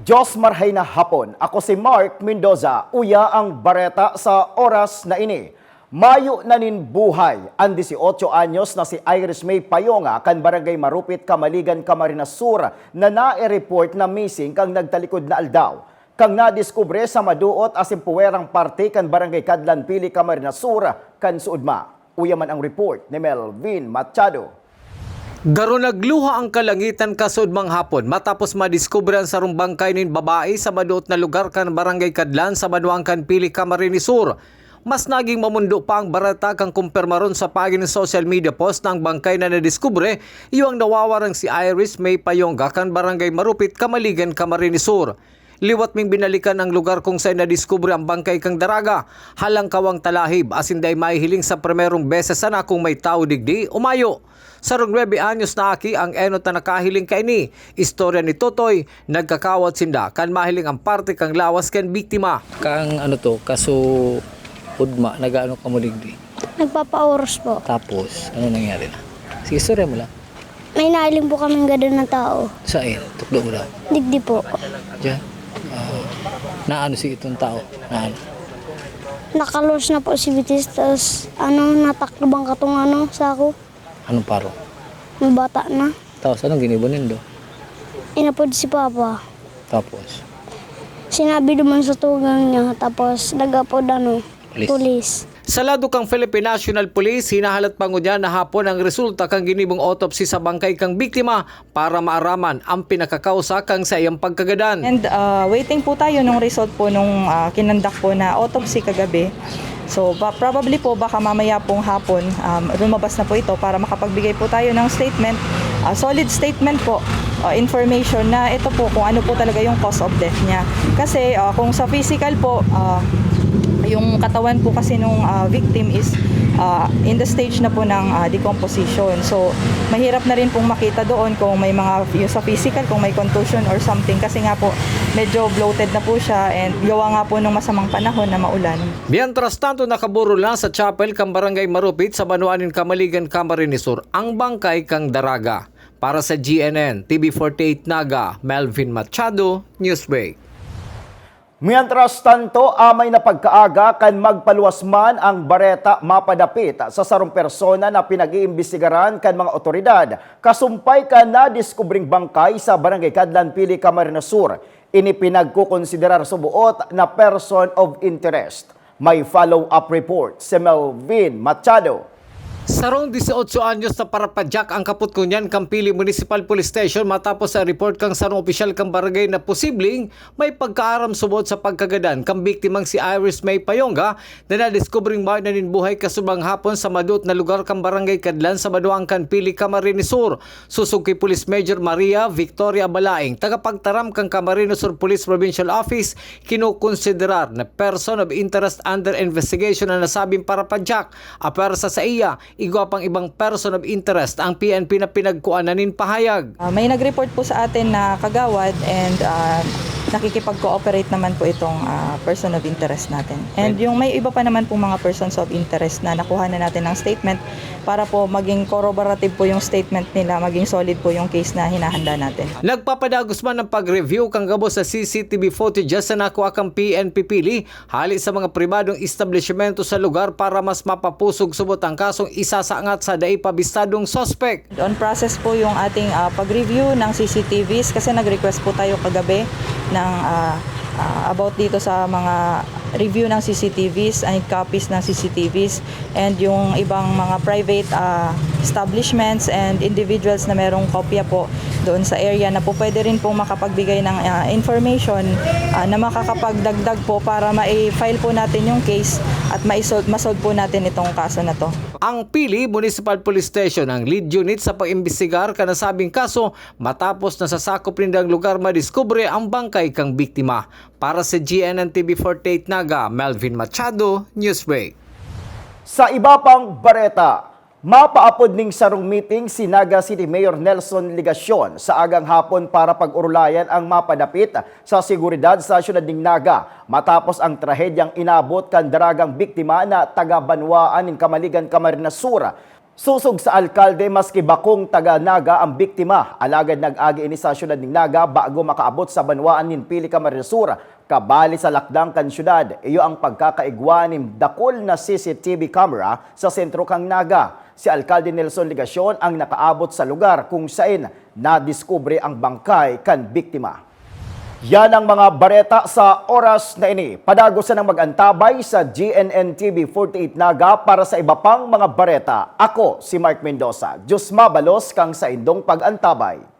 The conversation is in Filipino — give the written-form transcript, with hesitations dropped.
Diyos marhay na hapon. Ako si Mark Mendoza. Uya ang bareta sa oras na ini. Mayo na nin buhay ang 18 anyos na si Iris May Payonga kan Barangay Marupit, Camaligan, Camarines Sur na nae-report na missing kang nagtalikod na aldaw. Kang nadiskubre sa maduot asim puwerang parte kan Barangay Kadlan Pili, Camarines Sur kan Suudma. Uya man ang report ni Melvin Machado. Garo nagluha ang kalangitan kasudmang hapon matapos madiskubran sa rumbangkay nin babae sa maduot na lugar kan Barangay Kadlan sa Banuangkan Pili, Camarines Sur. Mas naging mamundo pa ang barata kang kumpirmaron sa pagin ng social media post ng bangkay na nadiskubre iyong nawawarang si Iris May Payonga kan Barangay Marupit, Camaligan, Camarines Sur. Liwat ming binalikan ang lugar kung saan nadiskubre ang bangkay kang daraga. Halang kawang talahib asin day mahihiling sa primerong beses sana kung may tao digdi umayo. Sarong 9 anyos na aki ang enot na nakahiling kay ni. Istorya ni Totoy, nagkakawat sinda kan mahiling ang parte kang lawas kan biktima. Kang kaso udma, nagaano ka mo digdi. Nagpapa-oros po. Tapos, ano nangyari na? Sige, istorya mo lang. May nailing po kaming gano'n na tao. Saan? Tukdo mo daw. Digdi po. Diyan. Naano si itong tao? Naano? Nakalos na po si Bitis, tapos nataklo bang katong sa ako. Anong paro? May bata na. Tapos, anong ginibunin do? Inapod si Papa. Tapos, Sinabi naman sa tugang niya, tapos nagapod pulis. Sa lado kang Philippine National Police, hinahalat pangudya na hapon ang resulta kang ginibong autopsy sa bangkay kang biktima para maaraman ang pinakakausa kang sa iyang pagkagadan. And waiting po tayo nung result po nung kinandak po na autopsy kagabi. So probably po baka mamaya pong hapon lumabas na po ito para makapagbigay po tayo ng statement, solid statement po, information na ito po kung ano po talaga yung cause of death niya. Kasi kung sa physical po, yung katawan po kasi nung victim is in the stage na po ng decomposition. So, mahirap na rin pong makita doon kung may mga, yung sa physical, kung may contusion or something. Kasi nga po, medyo bloated na po siya and gawa nga po nung masamang panahon na maulan. Mientras tanto, nakaburo lang sa chapel kang Barangay Marupit sa Banuanin, Camaligan, Camarines Sur ang bangkay kang daraga. Para sa GNN, TV48 Naga, Melvin Machado, Newsbreak. Mientras tanto, amay na pagkaaga kan magpaluwas man ang bareta mapadapit sa sarong persona na pinag-iimbestigaran kan mga otoridad. Kasumpay ka na diskubring bangkay sa Barangay Kadlan Pili, Camarines Sur. Ini pinagkukonsiderar subuot na person of interest. May follow-up report si Melvin Machado. Sarong 18 anyos na parapadyak ang kaputkunyan Kampili Municipal Police Station matapos sa report kang sarong opisyal kang barangay na posibleng may pagkaaram subot sa pagkagadan kang biktimang si Iris May Payonga na nadiskubring bar na ninbuhay kasubang hapon sa madut na lugar kang Barangay Kadlan sa Banuangkan Pili, Camarines Sur. Susog kay Police Major Maria Victoria Balaing, tagapagtaram kang Camarines Sur Police Provincial Office, kinukonsiderar na person of interest under investigation na nasabing parapadyak. Apersa sa iya, igwa pang ibang person of interest ang PNP na pinagkuananin pahayag. May nag-report po sa atin na kagawad and nakikipag-cooperate naman po itong person of interest natin. And yung may iba pa naman po mga persons of interest na nakuha na natin ng statement para po maging corroborative po yung statement nila, maging solid po yung case na hinahanda natin. Nagpapadagos man ng pag-review kang gabo sa CCTV footage sa nakuha kang PNP Pili hali sa mga pribadong establishmento sa lugar para mas mapapusog subot ang kasong isasangat sa daipabistadong suspect. On process po yung ating pag-review ng CCTVs kasi nag-request po tayo kagabi ng about dito sa mga review ng CCTVs, ay copies ng CCTVs and yung ibang mga private establishments and individuals na merong kopya po doon sa area na po pwede rin pong makapagbigay ng information na makakapagdagdag po para ma-file po natin yung case at ma-solve po natin itong kaso na to. Ang Pili Municipal Police Station ang lead unit sa pag-imbestigar ka nasabing kaso matapos na sa sakop nindang lugar madiskubre ang bangkay kang biktima. Para sa GNN TV48 Naga, Melvin Machado, Newsbreak. Sa iba pang bareta, mapaapod ning sarong meeting si Naga City Mayor Nelson Ligacion sa agang hapon para pag-urulayan ang mapadapit sa seguridad sa syudad ning Naga matapos ang trahedyang inabot kan daragang biktima na taga Banwaan ning Camaligan, Camarines Sur. Susog sa alkalde maski bakong taga Naga ang biktima. Alagad nag-agi ini sa syudad ng Naga bago makaabot sa banwaan nin Pili Camarines Sur. Kabali sa lakdang kan syudad. Iyo ang pagkakaigwa ni dakol na CCTV camera sa sentro kang Naga. Si Alkalde Nelson Ligacion ang nakaabot sa lugar kung saan nadiskubre ang bangkay kan biktima. Yan ang mga bareta sa oras na ini. Padagosan ng mag-antabay sa GNN TV 48 Naga para sa iba pang mga bareta. Ako si Mark Mendoza. Diyos mabalos kang sa indong pag-antabay.